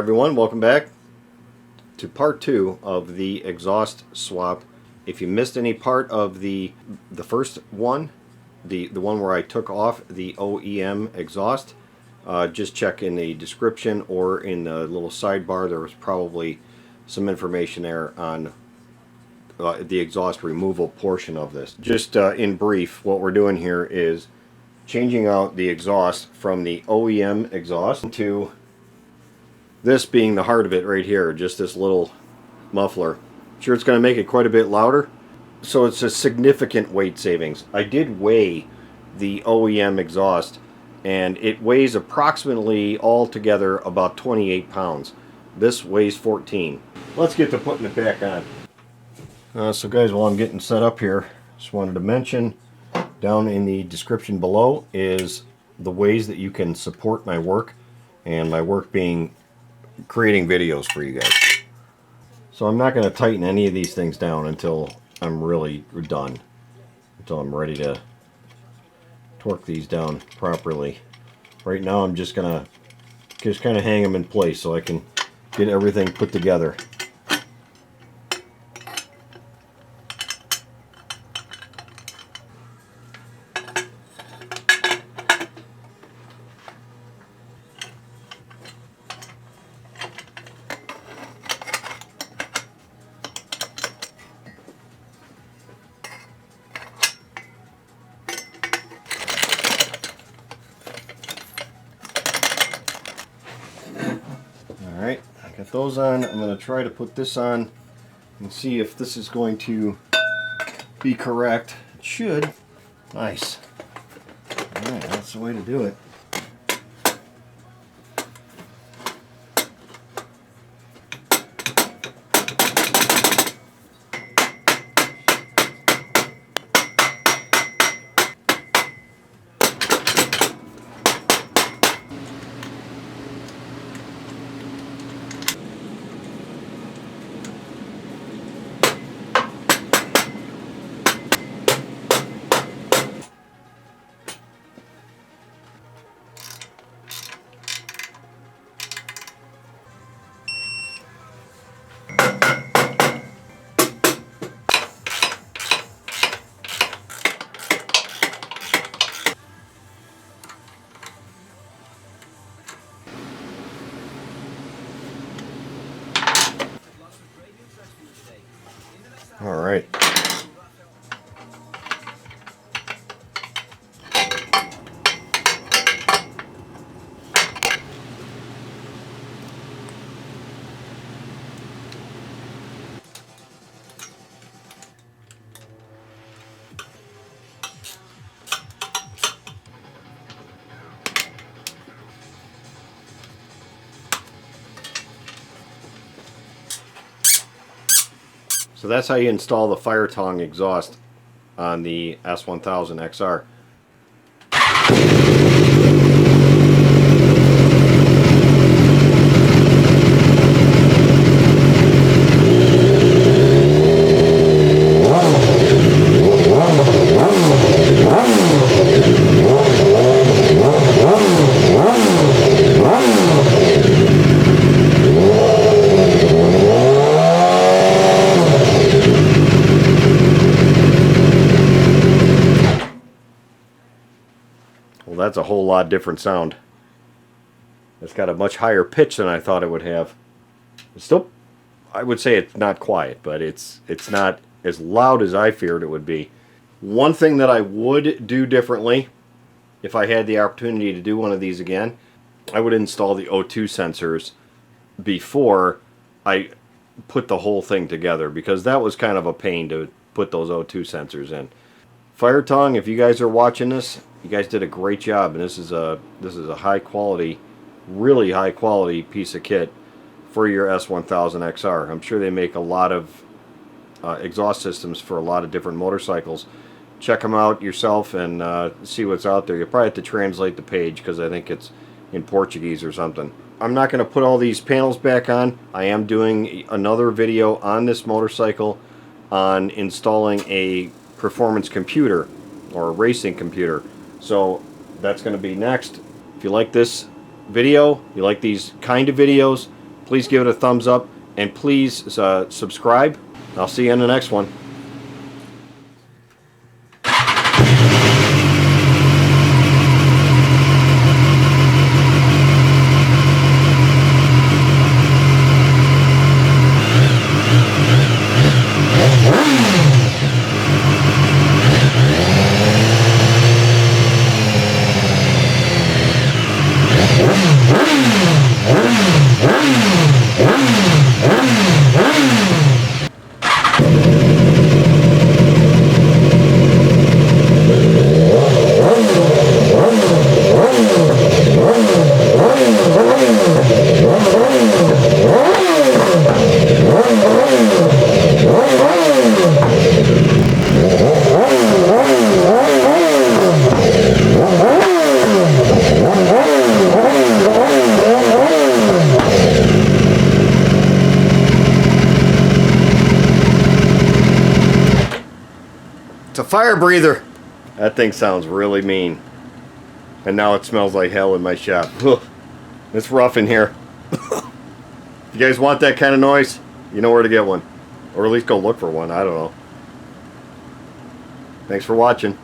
everyone, welcome back to part 2 of the exhaust swap. If you missed any part of the first one, the one where I took off the OEM exhaust, just check in the description or in the little sidebar. There was probably some information there on the exhaust removal portion of this. Just in brief, what we're doing here is changing out the exhaust from the OEM exhaust to this being the heart of it right here, just this little muffler. Sure, it's going to make it quite a bit louder, so it's a significant weight savings. I did weigh the OEM exhaust, and it weighs approximately altogether about 28 pounds. This weighs 14. Let's get to putting it back on. So guys, while I'm getting set up here, just wanted to mention down in the description below is the ways that you can support my work, and my work being creating videos for you guys. So I'm not going to tighten any of these things down until I'm really done, until I'm ready to torque these down properly. Right now I'm just going to kind of hang them in place so I can get everything put together. Alright, I got those on. I'm going to try to put this on and see if this is going to be correct. It should. Nice. Alright, that's the way to do it. All right. So that's how you install the Firetong exhaust on the S1000XR. Well, that's a whole lot different sound. It's got a much higher pitch than I thought it would have. It's still, I would say it's not quiet, but it's not as loud as I feared it would be. One thing that I would do differently, if I had the opportunity to do one of these again, I would install the O2 sensors before I put the whole thing together, because that was kind of a pain to put those O2 sensors in. Firetong, if you guys are watching this, you guys did a great job, and this is a high quality, really high quality piece of kit for your S1000XR. I'm sure they make a lot of exhaust systems for a lot of different motorcycles. Check them out yourself and see what's out there. You'll probably have to translate the page because I think it's in Portuguese or something. I'm not going to put all these panels back on. I am doing another video on this motorcycle on installing a performance computer or a racing computer. So that's going to be next. If you like this video, you like these kind of videos, please give it a thumbs up, and please subscribe. I'll see you in the next one. It's a fire breather. That thing sounds really mean. And now it smells like hell in my shop. Ugh. It's rough in here. If you guys want that kind of noise, you know where to get one. Or at least go look for one. I don't know. Thanks for watching.